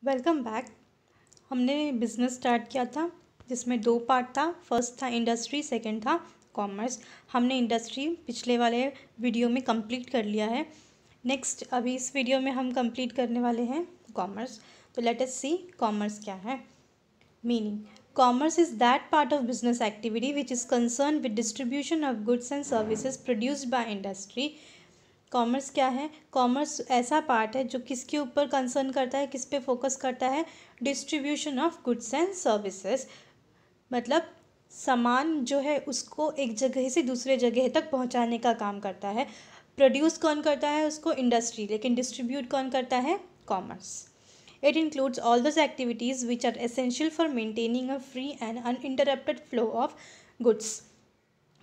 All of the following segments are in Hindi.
Welcome back. हमने बिज़नेस स्टार्ट किया था जिसमें दो पार्ट था। फर्स्ट था इंडस्ट्री, सेकंड था कॉमर्स। हमने इंडस्ट्री पिछले वाले वीडियो में कंप्लीट कर लिया है। नेक्स्ट अभी इस वीडियो में हम कंप्लीट करने वाले हैं कॉमर्स। तो लेट अस सी कॉमर्स क्या है। Meaning: commerce is that part of business activity which is concerned with distribution of goods and services produced by industry। Commerce क्या है? कॉमर्स ऐसा पार्ट है जो किसके ऊपर कंसर्न करता है, किस पे फोकस करता है? Distribution of goods and services. मतलब सामान जो है उसको एक जगह से दूसरे जगह तक पहुंचाने का काम करता है। प्रोड्यूस कौन करता है उसको? इंडस्ट्री। लेकिन डिस्ट्रीब्यूट कौन करता है? Commerce. It includes all those activities which are essential for maintaining a free and uninterrupted flow of goods.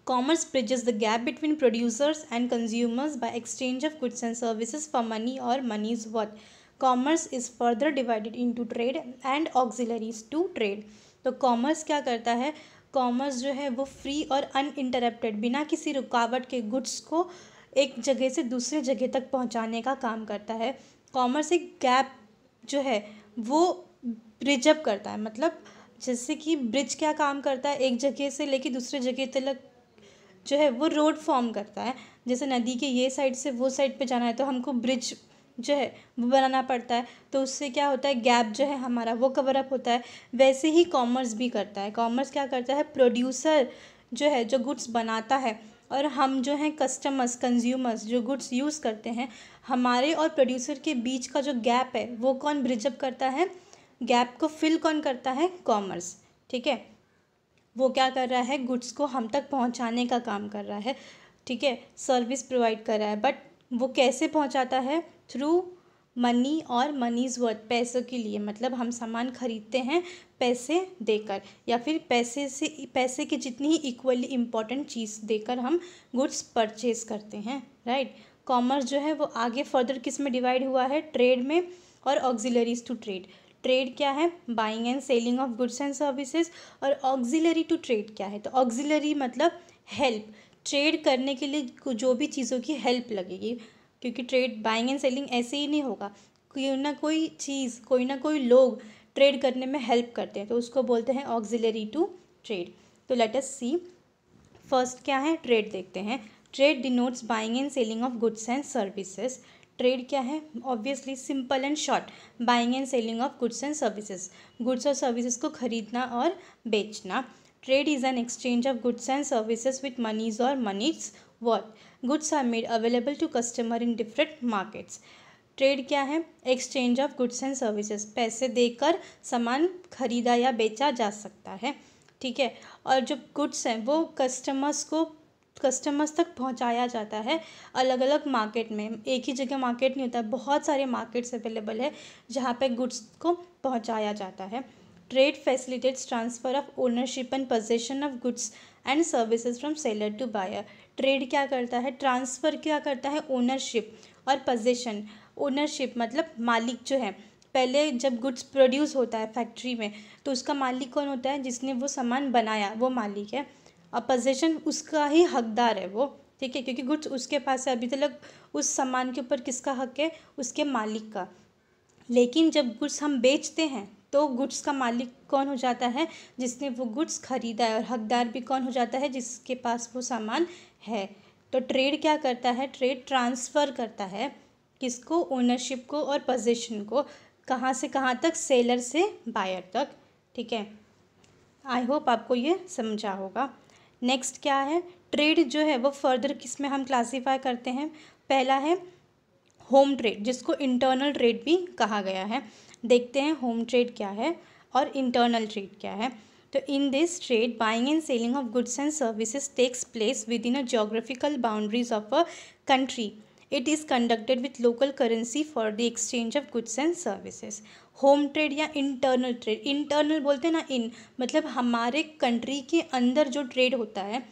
Commerce bridges the gap between producers and consumers by exchange of goods and services for money or money's worth. Commerce is further divided into trade and auxiliaries to trade. तो कॉमर्स क्या करता है? कॉमर्स जो है वो फ्री और अनइंटरप्टेड, बिना किसी रुकावट के गुड्स को एक जगह से दूसरे जगह तक पहुंचाने का काम करता है। कॉमर्स एक गैप जो है वो ब्रिज अप करता है। मतलब जैसे कि ब्रिज क्या काम करता है? एक जगह से लेके दूसरे जगह तक जो है वो रोड फॉर्म करता है। जैसे नदी के ये साइड से वो साइड पे जाना है तो हमको ब्रिज जो है वो बनाना पड़ता है, तो उससे क्या होता है? गैप जो है हमारा वो कवर अप होता है। वैसे ही कॉमर्स भी करता है। कॉमर्स क्या करता है? प्रोड्यूसर जो है जो गुड्स बनाता है और हम जो हैं कस्टमर्स, कंज्यूमर्स जो गुड्स यूज़ करते हैं, हमारे और प्रोड्यूसर के बीच का जो गैप है वो कौन ब्रिज अप करता है? गैप को फिल कौन करता है? कॉमर्स। ठीक है, वो क्या कर रहा है? गुड्स को हम तक पहुंचाने का काम कर रहा है। ठीक है, सर्विस प्रोवाइड कर रहा है। बट वो कैसे पहुंचाता है? थ्रू मनी और मनीज़ वर्थ, पैसों के लिए। मतलब हम सामान खरीदते हैं पैसे देकर, या फिर पैसे की जितनी ही इक्वली इम्पॉर्टेंट चीज़ देकर हम गुड्स परचेज करते हैं। राइट। कॉमर्स जो है वो आगे फर्दर किस में डिवाइड हुआ है? ट्रेड में और ऑक्सिलरीज टू ट्रेड। ट्रेड क्या है? Buying and selling of goods and services. और ऑक्सिलरी टू ट्रेड क्या है? तो ऑक्सिलरी मतलब हेल्प। ट्रेड करने के लिए जो भी चीज़ों की हेल्प लगेगी, क्योंकि ट्रेड बाइंग एंड सेलिंग ऐसे ही नहीं होगा। कोई ना कोई चीज़, कोई ना कोई लोग ट्रेड करने में हेल्प करते हैं, तो उसको बोलते हैं ऑक्सिलरी टू ट्रेड। तो लेट अस सी फर्स्ट क्या है? ट्रेड देखते हैं। Trade denotes buying and selling of goods and services. Trade क्या है? Obviously simple and short, buying and selling of goods and services. Goods और सर्विसेज को खरीदना और बेचना। Trade is an exchange of goods and services with money's और money's worth. Goods are made available to customer in different markets. Trade क्या है? Exchange of goods and services. पैसे देकर सामान खरीदा या बेचा जा सकता है। ठीक है, और जो गुड्स हैं वो कस्टमर्स तक पहुंचाया जाता है अलग अलग मार्केट में। एक ही जगह मार्केट नहीं होता है, बहुत सारे मार्केट्स अवेलेबल है जहाँ पे गुड्स को पहुंचाया जाता है। Trade facilitates transfer of ownership and possession of goods and services from seller to buyer. Trade क्या करता है? ट्रांसफ़र क्या करता है? ओनरशिप और पोजेशन। ओनरशिप मतलब मालिक जो है, पहले जब गुड्स प्रोड्यूस होता है फैक्ट्री में तो उसका मालिक कौन होता है? जिसने वो सामान बनाया वो मालिक है। और पोजेशन उसका ही हकदार है वो। ठीक है, क्योंकि गुड्स उसके पास है, अभी तक उस सामान के ऊपर किसका हक है? उसके मालिक का। लेकिन जब गुड्स हम बेचते हैं तो गुड्स का मालिक कौन हो जाता है? जिसने वो गुड्स खरीदा है। और हकदार भी कौन हो जाता है? जिसके पास वो सामान है। तो ट्रेड क्या करता है? ट्रेड ट्रांसफ़र करता है किसको? ओनरशिप को और पोजेशन को। कहाँ से कहाँ तक? सेलर से बायर तक। ठीक है, आई होप आपको ये समझा होगा। नेक्स्ट क्या है? ट्रेड जो है वो फर्दर किस में हम क्लासीफाई करते हैं? पहला है होम ट्रेड, जिसको इंटरनल ट्रेड भी कहा गया है। देखते हैं होम ट्रेड क्या है और इंटरनल ट्रेड क्या है। तो in this trade buying and selling of goods and services takes place within a geographical boundaries of a country. It is conducted with local currency for the exchange of goods and services. Home trade या इंटरनल ट्रेड, इंटरनल बोलते हैं ना, इन मतलब हमारे कंट्री के अंदर जो ट्रेड होता है,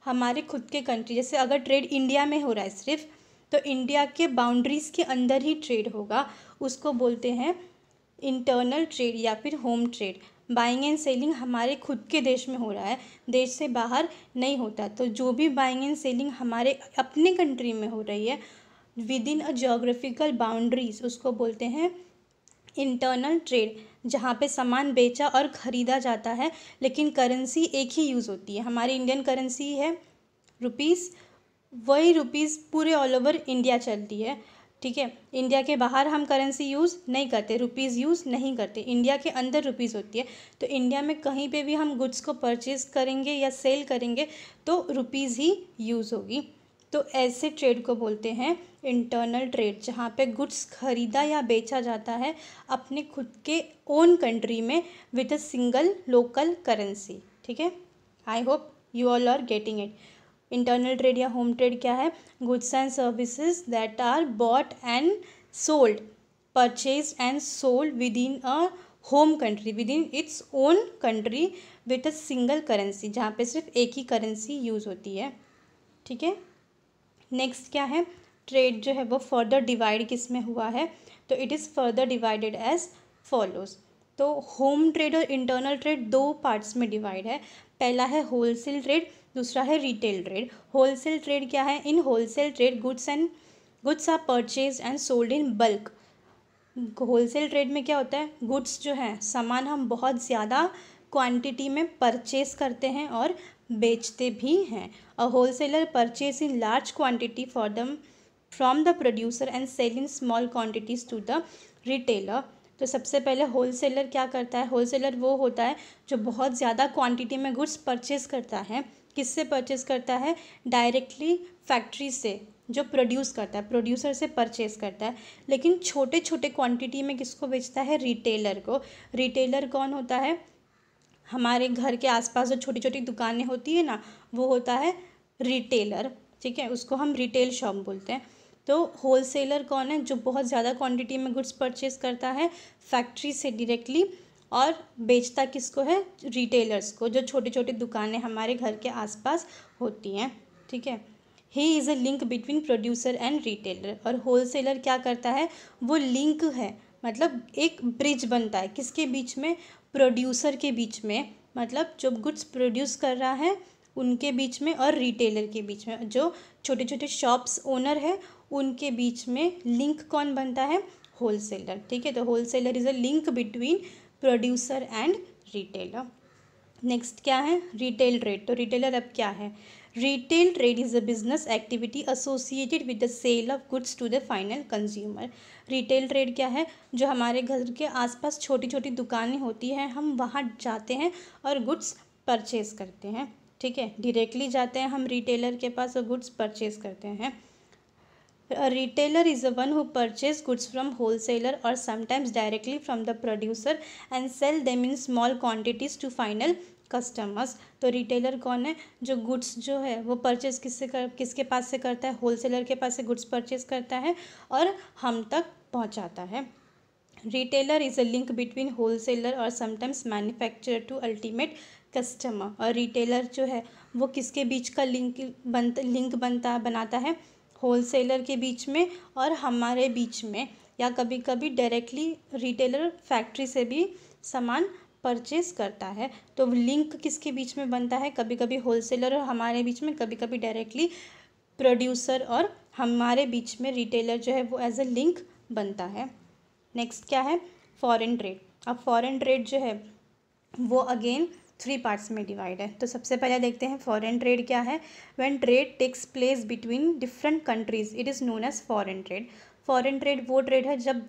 हमारे खुद के कंट्री, जैसे अगर ट्रेड इंडिया में हो रहा है सिर्फ, तो इंडिया के बाउंड्रीज़ के अंदर ही ट्रेड होगा, उसको बोलते हैं इंटरनल ट्रेड या फिर home trade. Buying and selling हमारे खुद के देश में हो रहा है, देश से बाहर नहीं होता। तो जो भी बाइंग एंड सेलिंग हमारे अपने कंट्री में हो रही है with in a geographical boundaries, उसको बोलते हैं इंटरनल ट्रेड, जहाँ पे सामान बेचा और ख़रीदा जाता है लेकिन करेंसी एक ही यूज़ होती है। हमारी इंडियन करेंसी है रुपीज़, वही रुपीज़ पूरे ऑल ओवर इंडिया चलती है, ठीक है। इंडिया के बाहर हम करेंसी यूज़ नहीं करते, रुपीज़ यूज़ नहीं करते, इंडिया के अंदर रुपीज़ होती है। तो इंडिया में कहीं पे भी हम गुड्स को परचेज़ करेंगे या सेल करेंगे तो रुपीज़ ही यूज़ होगी। तो ऐसे ट्रेड को बोलते हैं इंटरनल ट्रेड, जहाँ पे गुड्स खरीदा या बेचा जाता है अपने खुद के ओन कंट्री में with a single local currency, ठीक है। I hope you all are getting it. Internal trade या होम ट्रेड क्या है? Goods and services that are bought and sold, purchased and sold within a home country, within its own country with a single currency, जहाँ पे सिर्फ एक ही करेंसी यूज़ होती है, ठीक है। नेक्स्ट क्या है? ट्रेड जो है वो फर्दर डिवाइड किस में हुआ है? तो it is further divided as follows. तो होम ट्रेड और इंटरनल ट्रेड दो पार्ट्स में डिवाइड है। पहला है होलसेल ट्रेड, दूसरा है रिटेल ट्रेड। होलसेल ट्रेड क्या है? In wholesale trade goods are purchase and sold in bulk. Wholesale trade में क्या होता है? गुड्स जो है, सामान हम बहुत ज़्यादा क्वांटिटी में परचेज करते हैं और बेचते भी हैं। A wholesaler purchase in large quantity from the producer and sell in small quantities to the retailer. तो सबसे पहले होलसेलर क्या करता है? होलसेलर वो होता है जो बहुत ज़्यादा क्वांटिटी में गुड्स परचेज करता है। किससे परचेज करता है? डायरेक्टली फैक्ट्री से, जो प्रोड्यूस करता है, प्रोड्यूसर से परचेज करता है। लेकिन छोटे छोटे क्वांटिटी में किसको बेचता है? रिटेलर को। रिटेलर कौन होता है? हमारे घर के आसपास जो छोटी छोटी दुकानें होती है ना, वो होता है रिटेलर, ठीक है। उसको हम रिटेल शॉप बोलते हैं। तो होलसेलर कौन है? जो बहुत ज़्यादा क्वांटिटी में गुड्स परचेज करता है फैक्ट्री से डायरेक्टली, और बेचता किसको है? रिटेलर्स को, जो छोटी छोटी दुकानें हमारे घर के आसपास होती हैं, ठीक है। He is a link between producer and retailer. और होलसेलर क्या करता है? वो लिंक है, मतलब एक ब्रिज बनता है किसके बीच में? प्रोड्यूसर के बीच में, मतलब जो गुड्स प्रोड्यूस कर रहा है उनके बीच में और रिटेलर के बीच में, जो छोटे छोटे शॉप्स ओनर है उनके बीच में लिंक कौन बनता है? होलसेलर, ठीक है। तो wholesaler is a link between producer and retailer. Next क्या है? Retail trade. तो रिटेलर अब क्या है? Retail trade is a business activity associated with the sale of goods to the final consumer. Retail trade क्या है? जो हमारे घर के आसपास छोटी छोटी दुकानें होती हैं, हम वहाँ जाते हैं और गुड्स परचेज करते हैं, ठीक है। डायरेक्टली जाते हैं हम रिटेलर के पास और गुड्स परचेज करते हैं। A retailer is the one who purchase goods from wholesaler or sometimes directly from the producer and sell them in small quantities to final customers। तो रिटेलर कौन है? जो गुड्स जो है वो परचेज किसके पास से करता है? होलसेलर के पास से गुड्स परचेज करता है और हम तक पहुंचाता है। Retailer is a link between wholesaler और sometimes manufacturer to ultimate customer. और रिटेलर जो है वो किसके बीच का लिंक बनाता है? होलसेलर के बीच में और हमारे बीच में, या कभी कभी डायरेक्टली रिटेलर फैक्ट्री से भी सामान परचेज करता है। तो लिंक किसके बीच में बनता है? कभी कभी होलसेलर और हमारे बीच में, कभी कभी डायरेक्टली प्रोड्यूसर और हमारे बीच में रिटेलर जो है वो एज अ लिंक बनता है। नेक्स्ट क्या है? Foreign trade. अब फॉरेन ट्रेड जो है वो अगेन 3 पार्ट्स में डिवाइड है। तो सबसे पहले देखते हैं फॉरेन ट्रेड क्या है। When trade takes place between different countries it is known as foreign trade. Foreign trade वो ट्रेड है जब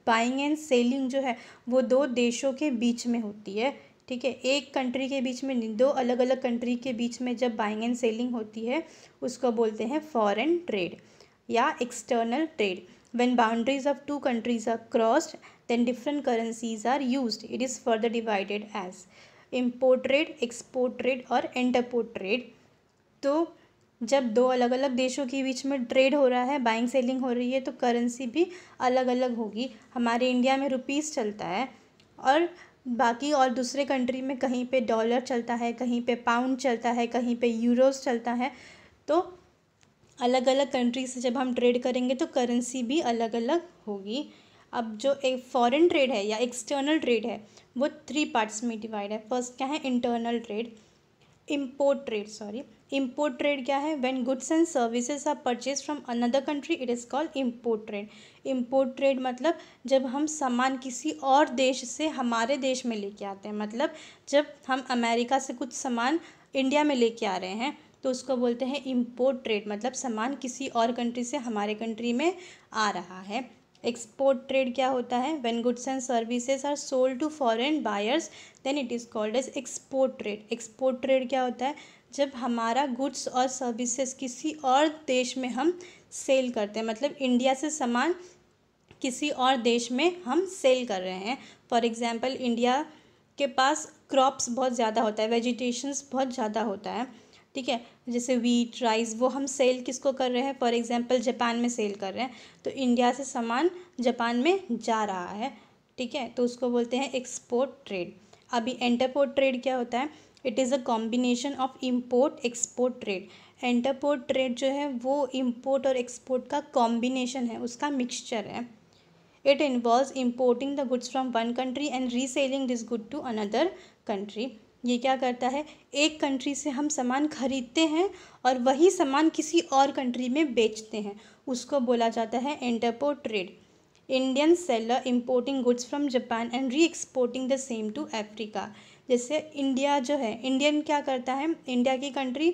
बाइंग एंड सेलिंग जो है वो दो देशों के बीच में होती है, ठीक है। एक कंट्री के बीच में नहीं, दो अलग अलग कंट्री के बीच में जब बाइंग एंड सेलिंग होती है उसको बोलते हैं फॉरेन ट्रेड या external trade. When boundaries of two countries are crossed, then different currencies are used. It is further divided as import trade, export trade और interport trade। तो जब दो अलग अलग देशों के बीच में ट्रेड हो रहा है, बाइंग सेलिंग हो रही है, तो करेंसी भी अलग अलग होगी। हमारे इंडिया में रुपीस चलता है और बाकी और दूसरे कंट्री में कहीं पे डॉलर चलता है, कहीं पे पाउंड चलता है, कहीं पे यूरोस चलता है। तो अलग अलग कंट्री से जब हम ट्रेड करेंगे तो करेंसी भी अलग अलग होगी। अब जो एक फॉरेन ट्रेड है या एक्सटर्नल ट्रेड है वो 3 पार्ट्स में डिवाइड है। फर्स्ट क्या है? Internal trade. इम्पोर्ट ट्रेड क्या है? When goods and services are purchase from another country it is called import trade. Import trade मतलब जब हम सामान किसी और देश से हमारे देश में लेके आते हैं, मतलब जब हम अमेरिका से कुछ सामान इंडिया में लेके आ रहे हैं तो उसको बोलते हैं इम्पोर्ट ट्रेड, मतलब सामान किसी और कंट्री से हमारे कंट्री में आ रहा है। एक्सपोर्ट ट्रेड क्या होता है? When goods and services are sold to foreign buyers then it is called as export trade. Export trade क्या होता है? जब हमारा गुड्स और सर्विसेज किसी और देश में हम सेल करते हैं, मतलब इंडिया से सामान किसी और देश में हम सेल कर रहे हैं। फॉर एग्जांपल इंडिया के पास क्रॉप्स बहुत ज़्यादा होता है, वेजिटेशंस बहुत ज़्यादा होता है, ठीक है, जैसे वीट, राइस, वो हम सेल किसको कर रहे हैं? फॉर एग्जांपल जापान में सेल कर रहे हैं, तो इंडिया से सामान जापान में जा रहा है, ठीक है, तो उसको बोलते हैं एक्सपोर्ट ट्रेड। अभी इंटरपोर्ट ट्रेड क्या होता है? It is a combination of import export trade. Entrepot trade जो है वो इम्पोर्ट और एक्सपोर्ट का कॉम्बिनेशन है, उसका मिक्सचर है। It involves importing the goods from one country and reselling this good to another country. ये क्या करता है? एक कंट्री से हम सामान खरीदते हैं और वही सामान किसी और कंट्री में बेचते हैं, उसको बोला जाता है entrepot trade. Indian seller importing goods from Japan and reexporting the same to Africa. जैसे इंडिया जो है, इंडियन क्या करता है? इंडिया की कंट्री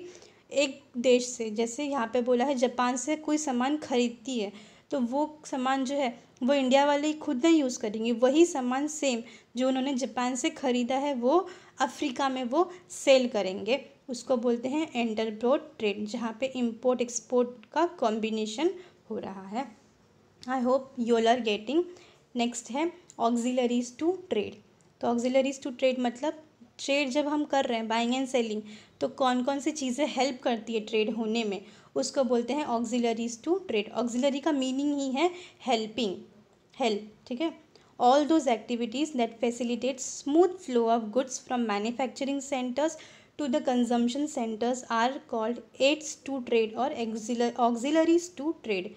एक देश से, जैसे यहाँ पे बोला है जापान से कोई सामान खरीदती है, तो वो सामान जो है वो इंडिया वाले खुद नहीं यूज़ करेंगे, वही सामान सेम जो उन्होंने जापान से ख़रीदा है वो अफ्रीका में वो सेल करेंगे, उसको बोलते हैं इंटरपोर्ट ट्रेड, जहाँ पे इंपोर्ट एक्सपोर्ट का कॉम्बिनेशन हो रहा है। I hope you all are getting. Next है ऑक्सिलरीज टू ट्रेड। तो ऑक्सिलरीज टू ट्रेड मतलब ट्रेड जब हम कर रहे हैं, बाइंग एंड सेलिंग, तो कौन कौन सी चीज़ें हेल्प करती है ट्रेड होने में, उसको बोलते हैं ऑक्सिलरीज टू ट्रेड। ऑक्सिलरी का मीनिंग ही है हेल्पिंग, हेल्प, ठीक है। All those activities that facilitate smooth flow of goods from manufacturing centres to the consumption centres are called aids to trade और ऑक्सिलरीज टू ट्रेड।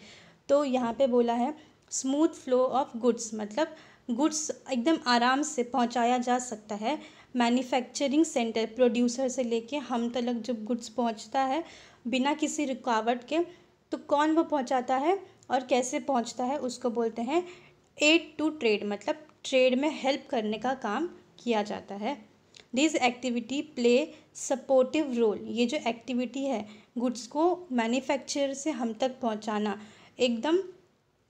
तो यहाँ पे बोला है स्मूथ फ्लो ऑफ गुड्स, मतलब गुड्स एकदम आराम से पहुँचाया जा सकता है मैन्युफैक्चरिंग सेंटर, प्रोड्यूसर से लेके हम तक जब गुड्स पहुँचता है बिना किसी रुकावट के, तो कौन वो पहुँचाता है और कैसे पहुँचता है, उसको बोलते हैं एड टू ट्रेड, मतलब ट्रेड में हेल्प करने का काम किया जाता है। This activity play supportive role. ये जो एक्टिविटी है गुड्स को मैन्युफैक्चर से हम तक पहुँचाना एकदम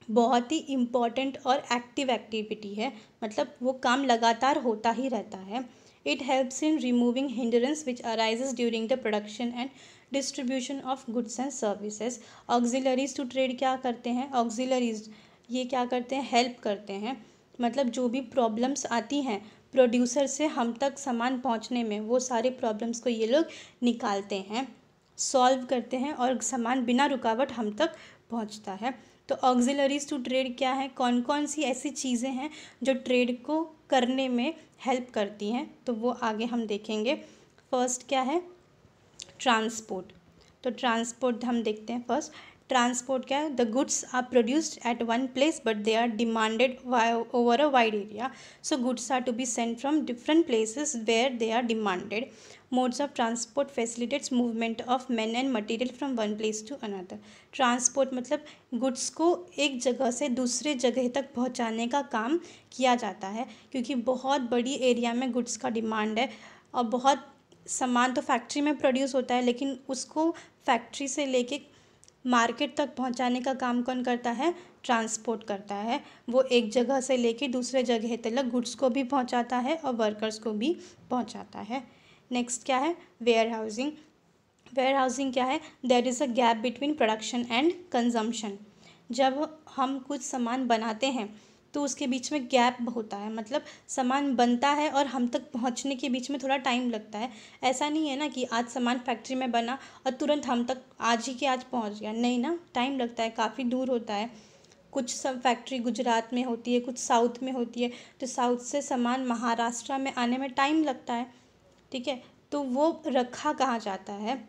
बहुत ही इम्पॉर्टेंट और एक्टिव एक्टिविटी है, मतलब वो काम लगातार होता ही रहता है। It helps in removing hindrance which arises during the production and distribution of goods and services. Auxiliaries to trade क्या करते हैं? ऑक्सिलरीज ये क्या करते हैं? हेल्प करते हैं, मतलब जो भी प्रॉब्लम्स आती हैं प्रोड्यूसर से हम तक सामान पहुंचने में, वो सारे प्रॉब्लम्स को ये लोग निकालते हैं, सॉल्व करते हैं और सामान बिना रुकावट हम तक पहुंचता है। तो ऑक्सिलरीज टू ट्रेड क्या है? कौन कौन सी ऐसी चीज़ें हैं जो ट्रेड को करने में हेल्प करती हैं, तो वो आगे हम देखेंगे। फर्स्ट क्या है? ट्रांसपोर्ट। तो ट्रांसपोर्ट हम देखते हैं। फर्स्ट ट्रांसपोर्ट क्या है? The goods are produced at one place but they are demanded over a wide area, so goods are to be sent from different places where they are demanded. Modes of transport facilitates movement of man and material from one place to another. Transport मतलब गुड्स को एक जगह से दूसरे जगह तक पहुंचाने का काम किया जाता है, क्योंकि बहुत बड़ी एरिया में गुड्स का डिमांड है और बहुत सामान तो फैक्ट्री में प्रोड्यूस होता है, लेकिन उसको फैक्ट्री से लेके मार्केट तक पहुंचाने का काम कौन करता है? ट्रांसपोर्ट करता है। वो एक जगह से लेके दूसरे जगह तक गुड्स को भी पहुंचाता है और वर्कर्स को भी पहुंचाता है। नेक्स्ट क्या है? Where housing. वेयर हाउसिंग क्या है? There is a gap between production and consumption. जब हम कुछ सामान बनाते हैं तो उसके बीच में गैप होता है, मतलब सामान बनता है और हम तक पहुंचने के बीच में थोड़ा टाइम लगता है। ऐसा नहीं है ना कि आज सामान फैक्ट्री में बना और तुरंत हम तक आज ही के आज पहुंच गया, नहीं ना, टाइम लगता है, काफ़ी दूर होता है। कुछ सब फैक्ट्री गुजरात में होती है, कुछ साउथ में होती है, तो साउथ से सामान महाराष्ट्र में आने में टाइम लगता है, ठीक है। तो वो रखा कहाँ जाता है?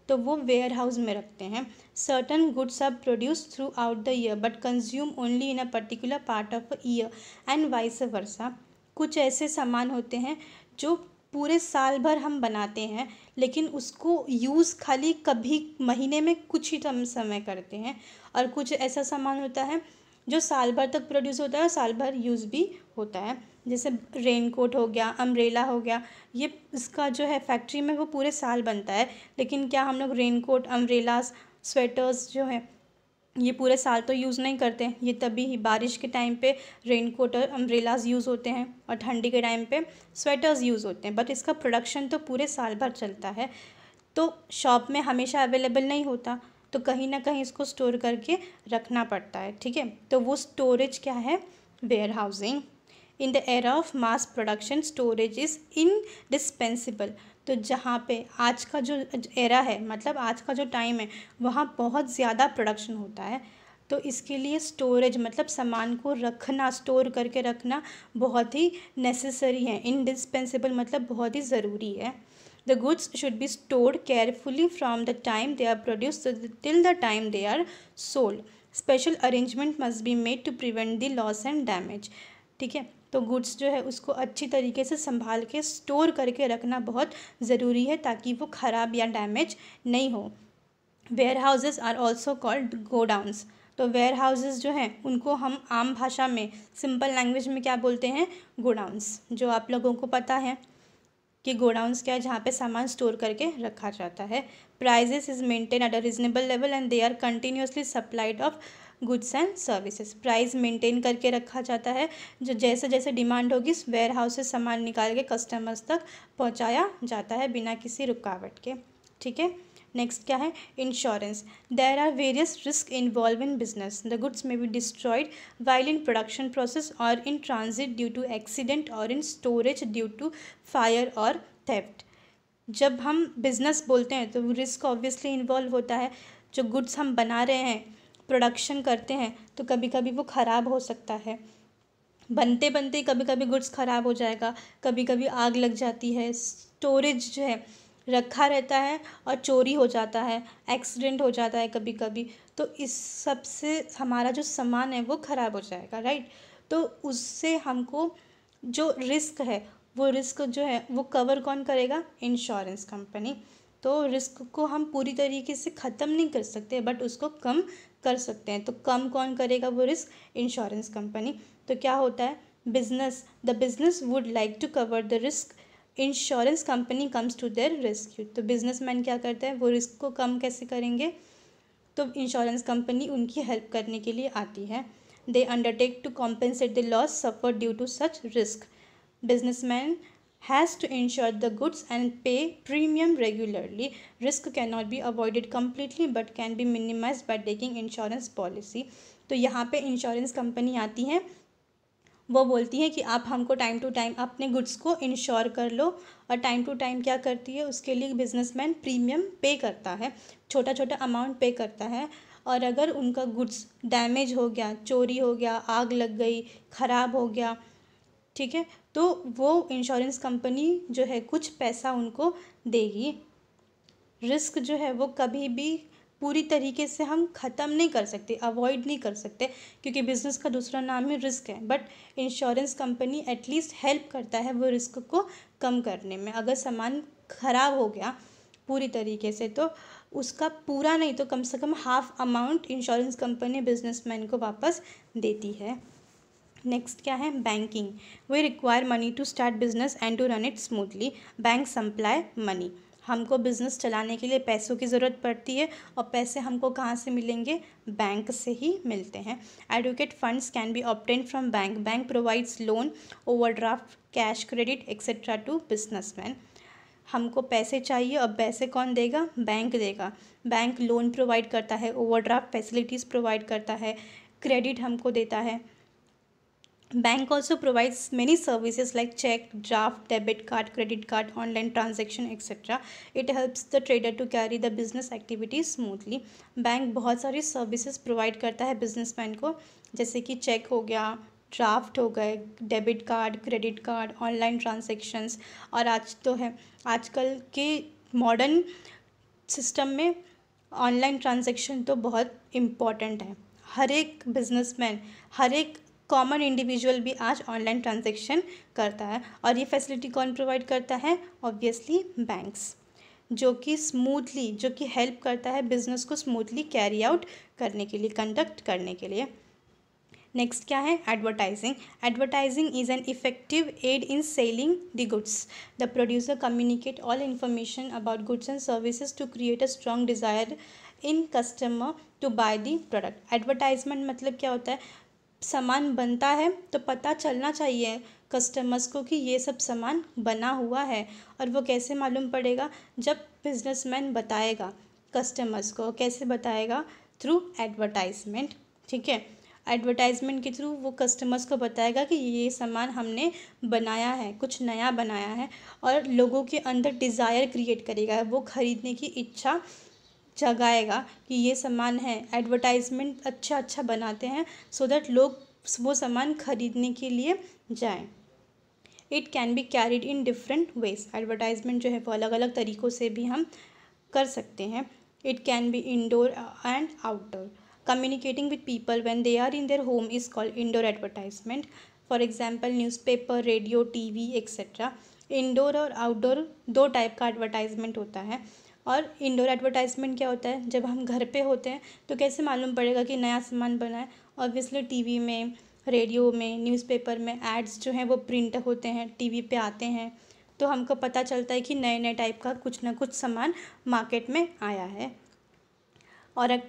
तो वो वेयर हाउस में रखते हैं। Certain goods are produce throughout the year but consume only in a particular part of a year and vice versa. कुछ ऐसे सामान होते हैं जो पूरे साल भर हम बनाते हैं, लेकिन उसको यूज़ खाली कभी महीने में कुछ ही समय करते हैं। और कुछ ऐसा सामान होता है जो साल भर तक प्रोड्यूस होता है और साल भर यूज़ भी होता है, जैसे रेन कोट हो गया, अम्ब्रेला हो गया। ये इसका जो है फैक्ट्री में वो पूरे साल बनता है, लेकिन क्या हम लोग रेन कोट, अम्ब्रेलास, स्वेटर्स जो है ये पूरे साल तो यूज़ नहीं करते। ये तभी ही बारिश के टाइम पे रेन कोट और अम्ब्रेलाज यूज़ होते हैं और ठंडी के टाइम पे स्वेटर्स यूज़ होते हैं, बट इसका प्रोडक्शन तो पूरे साल भर चलता है, तो शॉप में हमेशा अवेलेबल नहीं होता, तो कहीं ना कहीं इसको स्टोर करके रखना पड़ता है। ठीक है, तो वो स्टोरेज क्या है? Warehousing. In the era of mass production storage is indispensable. तो जहाँ पे आज का जो एरा है, मतलब आज का जो टाइम है, वहाँ बहुत ज़्यादा प्रोडक्शन होता है, तो इसके लिए स्टोरेज मतलब सामान को रखना, स्टोर करके रखना बहुत ही नेसेसरी है। इनडिस्पेंसिबल मतलब बहुत ही ज़रूरी है। The goods should be stored carefully from the time they are produced till the time they are sold. Special arrangement must be made to prevent the loss and damage. ठीक है, तो गुड्स जो है उसको अच्छी तरीके से संभाल के स्टोर करके रखना बहुत ज़रूरी है ताकि वो ख़राब या डैमेज नहीं हो। Warehouses are also called godowns. तो वेयर हाउसेज जो हैं उनको हम आम भाषा में, सिंपल लैंग्वेज में क्या बोलते हैं? गोडाउंस। जो आप लोगों को पता है कि गोडाउंस क्या है? जहाँ पे सामान स्टोर करके रखा जाता है। Prices is maintain at a reasonable level and they are continuously supplied of goods and services. Price maintain करके रखा जाता है, जो जैसे जैसे डिमांड होगी वेयर हाउस से सामान निकाल के कस्टमर्स तक पहुँचाया जाता है बिना किसी रुकावट के। ठीक है, नेक्स्ट क्या है? Insurance. There are various risk involve in business. The goods may be destroyed while in production process और in transit due to accident और in storage due to fire और थेफ्ट। जब हम बिजनेस बोलते हैं तो रिस्क ऑब्वियसली इन्वॉल्व होता है। जो गुड्स हम बना रहे हैं, प्रोडक्शन करते हैं, तो कभी कभी वो ख़राब हो सकता है। बनते बनते कभी कभी गुड्स ख़राब हो जाएगा, कभी कभी आग लग जाती है, स्टोरेज जो है रखा रहता है और चोरी हो जाता है, एक्सीडेंट हो जाता है कभी कभी, तो इस सब से हमारा जो सामान है वो ख़राब हो जाएगा, राइट। तो उससे हमको जो रिस्क है, वो रिस्क जो है वो कवर कौन करेगा? Insurance company. तो रिस्क को हम पूरी तरीके से ख़त्म नहीं कर सकते, बट उसको कम कर सकते हैं। तो कम कौन करेगा वो रिस्क? Insurance company. तो क्या होता है? The business would like to cover the risk, insurance company comes to their rescue. तो बिजनेसमैन क्या करता है? वो रिस्क को कम कैसे करेंगे? तो इंश्योरेंस कंपनी उनकी हेल्प करने के लिए आती है। They undertake to compensate the loss suffer due to such risk. Businessman has to insure the goods and pay premium regularly. Risk cannot be avoided completely but can be minimized by taking insurance policy. तो यहाँ पे इंश्योरेंस कंपनी आती है, वो बोलती है कि आप हमको टाइम टू टाइम अपने गुड्स को इंश्योर कर लो। और टाइम टू टाइम क्या करती है? उसके लिए बिजनेसमैन प्रीमियम पे करता है, छोटा छोटा अमाउंट पे करता है। और अगर उनका गुड्स डैमेज हो गया, चोरी हो गया, आग लग गई, ख़राब हो गया, ठीक है, तो वो इंश्योरेंस कंपनी जो है कुछ पैसा उनको देगी। रिस्क जो है वो कभी भी पूरी तरीके से हम ख़त्म नहीं कर सकते, अवॉइड नहीं कर सकते, क्योंकि बिज़नेस का दूसरा नाम ही रिस्क है। But insurance company at least help करता है वो रिस्क को कम करने में। अगर सामान ख़राब हो गया पूरी तरीके से, तो उसका पूरा नहीं तो कम से कम half amount insurance company businessman को वापस देती है। नेक्स्ट क्या है? Banking. We require money to start business and to run it smoothly. Bank supply money. हमको बिजनेस चलाने के लिए पैसों की ज़रूरत पड़ती है, और पैसे हमको कहाँ से मिलेंगे? बैंक से ही मिलते हैं। Adequate funds can be obtained from bank. Bank provides loan, overdraft, cash credit etcetera to businessman. हमको पैसे चाहिए, और पैसे कौन देगा? बैंक देगा। बैंक लोन प्रोवाइड करता है, ओवरड्राफ्ट फैसिलिटीज़ प्रोवाइड करता है, क्रेडिट हमको देता है। Bank also provides many services like check, draft, debit card, credit card, online transaction, etc. It helps the trader to carry the business activities smoothly. Bank बहुत सारी सर्विसेज प्रोवाइड करता है बिजनेसमैन को, जैसे कि चेक हो गया, ड्राफ्ट हो गए, debit card, credit card, online transactions. और आज तो है, आजकल के मॉडर्न सिस्टम में ऑनलाइन ट्रांजेक्शन तो बहुत इम्पॉर्टेंट है। हर एक बिजनेसमैन, हर एक कॉमन इंडिविजुअल भी आज ऑनलाइन ट्रांजैक्शन करता है, और ये फैसिलिटी कौन प्रोवाइड करता है? Obviously banks. जो कि हेल्प करता है बिजनेस को स्मूथली कैरी आउट करने के लिए, कंडक्ट करने के लिए। नेक्स्ट क्या है? Advertising. Advertising is an effective aid in selling the goods. The producer communicate all information about goods and services to create a strong desire in customer to buy the product. Advertisement मतलब क्या होता है? सामान बनता है तो पता चलना चाहिए कस्टमर्स को कि ये सब सामान बना हुआ है, और वो कैसे मालूम पड़ेगा? जब बिजनेसमैन बताएगा कस्टमर्स को। कैसे बताएगा? Through advertisement. ठीक है, एडवर्टाइजमेंट के थ्रू वो कस्टमर्स को बताएगा कि ये सामान हमने बनाया है, कुछ नया बनाया है, और लोगों के अंदर डिज़ायर क्रिएट करेगा, वो खरीदने की इच्छा जगाएगा कि ये सामान है। एडवर्टाइजमेंट अच्छा बनाते हैं सो दैट लोग वो सामान खरीदने के लिए जाएं। It can be carried in different ways. Advertisement जो है वो अलग अलग तरीक़ों से भी हम कर सकते हैं। It can be indoor and outdoor. Communicating with people when they are in their home is called indoor advertisement. For example newspaper, radio, TV etcetera. Indoor और आउटडोर दो टाइप का एडवर्टाइजमेंट होता है। और इंडोर एडवर्टाइजमेंट क्या होता है? जब हम घर पे होते हैं तो कैसे मालूम पड़ेगा कि नया सामान बना है? ऑब्वियसली टीवी में, रेडियो में, न्यूज़पेपर में एड्स जो हैं वो प्रिंट होते हैं, टीवी पे आते हैं, तो हमको पता चलता है कि नए नए टाइप का कुछ ना कुछ सामान मार्केट में आया है। और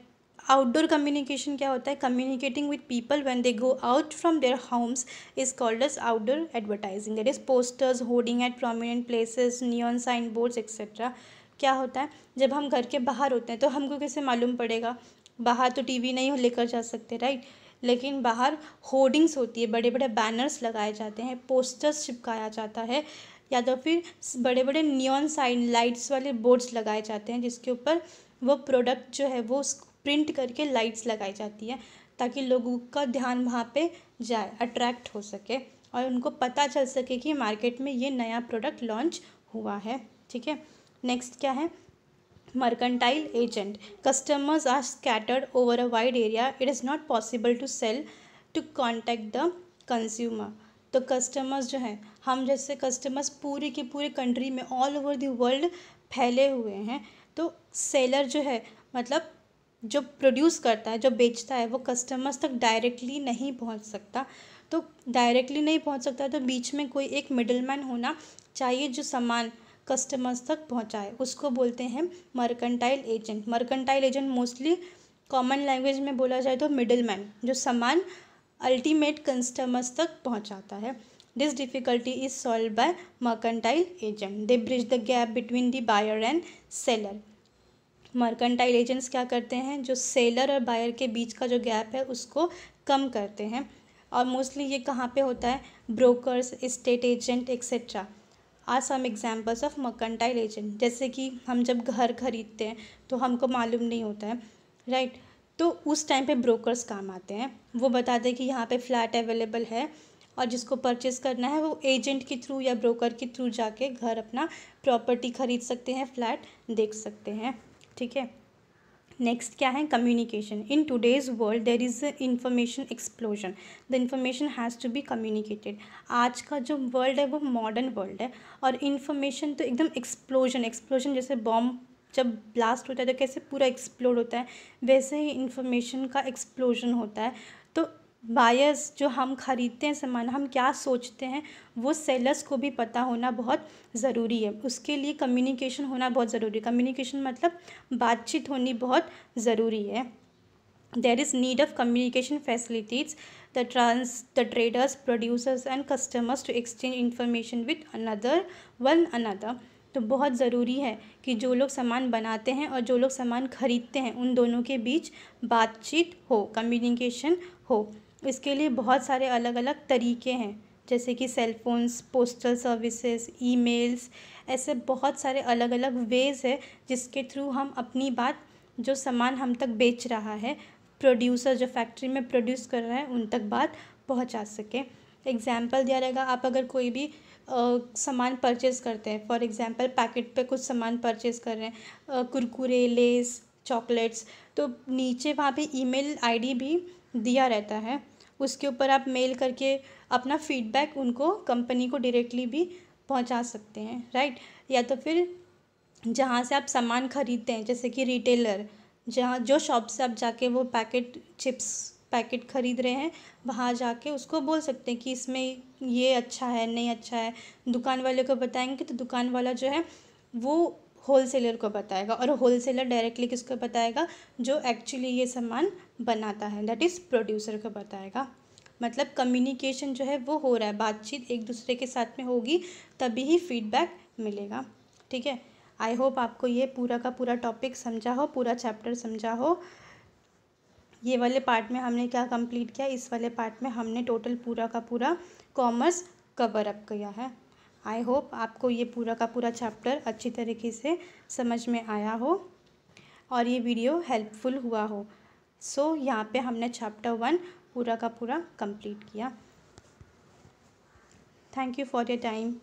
आउटडोर कम्युनिकेशन क्या होता है? Communicating with people when they go out from their homes is called as outdoor advertising. That is posters, hoarding at prominent places, neon sign boards etcetera. क्या होता है? जब हम घर के बाहर होते हैं तो हमको कैसे मालूम पड़ेगा? बाहर तो टीवी नहीं लेकर जा सकते, राइट? लेकिन बाहर होर्डिंग्स होती है, बड़े बड़े बैनर्स लगाए जाते हैं, पोस्टर्स चिपकाया जाता है, या तो फिर बड़े बड़े नियॉन साइन लाइट्स वाले बोर्ड्स लगाए जाते हैं जिसके ऊपर वो प्रोडक्ट जो है वो प्रिंट करके लाइट्स लगाई जाती है, ताकि लोगों का ध्यान वहाँ पे जाए, अट्रैक्ट हो सके, और उनको पता चल सके कि मार्केट में ये नया प्रोडक्ट लॉन्च हुआ है। ठीक है, नेक्स्ट क्या है? Mercantile agent. Customers are scattered over a wide area, it is not possible to sell to contact the consumer. तो कस्टमर्स जो हैं, हम जैसे कस्टमर्स पूरी की पूरी कंट्री में, ऑल ओवर द वर्ल्ड फैले हुए हैं, तो सेलर जो है, मतलब जो प्रोड्यूस करता है, जो बेचता है, वो कस्टमर्स तक डायरेक्टली नहीं पहुंच सकता। तो डायरेक्टली नहीं पहुंच सकता तो बीच में कोई एक मिडलमैन होना चाहिए जो सामान कस्टमर्स तक पहुंचाए, उसको बोलते हैं mercantile agent. Mercantile agent mostly common language में बोला जाए तो मिडलमैन, जो सामान अल्टीमेट कस्टमर्स तक पहुंचाता है। This difficulty is solve by mercantile agent. They bridge the gap between the buyer and seller. Mercantile agents क्या करते हैं? जो सेलर और बायर के बीच का जो गैप है उसको कम करते हैं। और मोस्टली ये कहाँ पे होता है? Brokers, estate agent etcetera are some examples of mercantile agent. जैसे कि हम जब घर खरीदते हैं तो हमको मालूम नहीं होता है, राइट? तो उस टाइम पे ब्रोकर्स काम आते हैं। वो बताते हैं कि यहाँ पे फ्लैट अवेलेबल है, और जिसको परचेज़ करना है वो एजेंट के थ्रू या ब्रोकर के थ्रू जाके घर अपना प्रॉपर्टी खरीद सकते हैं, फ्लैट देख सकते हैं। ठीक है, नेक्स्ट क्या है? Communication. In today's world there is information explosion, the information has to be communicated. आज का जो वर्ल्ड है वो मॉडर्न वर्ल्ड है, और इन्फॉर्मेशन तो एकदम एक्सप्लोजन जैसे बॉम्ब जब ब्लास्ट होता है तो कैसे पूरा एक्सप्लोड होता है, वैसे ही इन्फॉर्मेशन का एक्सप्लोजन होता है। तो बायर्स, जो हम खरीदते हैं सामान, हम क्या सोचते हैं वो सेलर्स को भी पता होना बहुत ज़रूरी है। उसके लिए कम्युनिकेशन होना बहुत ज़रूरी है। कम्युनिकेशन मतलब बातचीत होनी बहुत ज़रूरी है। There is need of communication facilities the traders, producers and customers to exchange information with one another. तो बहुत ज़रूरी है कि जो लोग सामान बनाते हैं और जो लोग सामान खरीदते हैं उन दोनों के बीच बातचीत हो, कम्युनिकेशन हो। इसके लिए बहुत सारे अलग अलग तरीके हैं, जैसे कि cell phones, postal services, emails, ऐसे बहुत सारे अलग अलग वेज़ है जिसके थ्रू हम अपनी बात, जो सामान हम तक बेच रहा है, प्रोड्यूसर जो फैक्ट्री में प्रोड्यूस कर रहा है, उन तक बात पहुंचा सके। एग्जाम्पल दिया रहेगा, आप अगर कोई भी सामान परचेज़ करते हैं, फॉर एग्जांपल पैकेट पे कुछ सामान परचेज़ कर रहे हैं, कुरकुरे, लेस, चॉकलेट्स, तो नीचे वहाँ पे ईमेल आईडी भी दिया रहता है, उसके ऊपर आप मेल करके अपना फीडबैक उनको, कंपनी को डायरेक्टली भी पहुंचा सकते हैं, राइट? या तो फिर जहाँ से आप सामान खरीदते हैं, जैसे कि रिटेलर, जहाँ जो शॉप से आप जाके वो पैकेट चिप्स पैकेट खरीद रहे हैं, वहाँ जाके उसको बोल सकते हैं कि इसमें ये अच्छा है, नहीं अच्छा है। दुकान वाले को बताएंगे तो दुकान वाला जो है वो होलसेलर को बताएगा, और होलसेलर डायरेक्टली किसको बताएगा, जो एक्चुअली ये सामान बनाता है, दैट इज़ प्रोड्यूसर को बताएगा। मतलब कम्युनिकेशन जो है वो हो रहा है, बातचीत एक दूसरे के साथ में होगी, तभी ही फीडबैक मिलेगा। ठीक है, आई होप आपको ये पूरा का पूरा टॉपिक समझा हो, पूरा चैप्टर समझा हो। ये वाले पार्ट में हमने क्या कंप्लीट किया, इस वाले पार्ट में हमने टोटल पूरा का पूरा कॉमर्स कवर अप किया है। आई होप आपको ये पूरा का पूरा चैप्टर अच्छी तरीके से समझ में आया हो और ये वीडियो हेल्पफुल हुआ हो। सो यहाँ पे हमने चैप्टर 1 पूरा का पूरा कंप्लीट किया। Thank you for your time.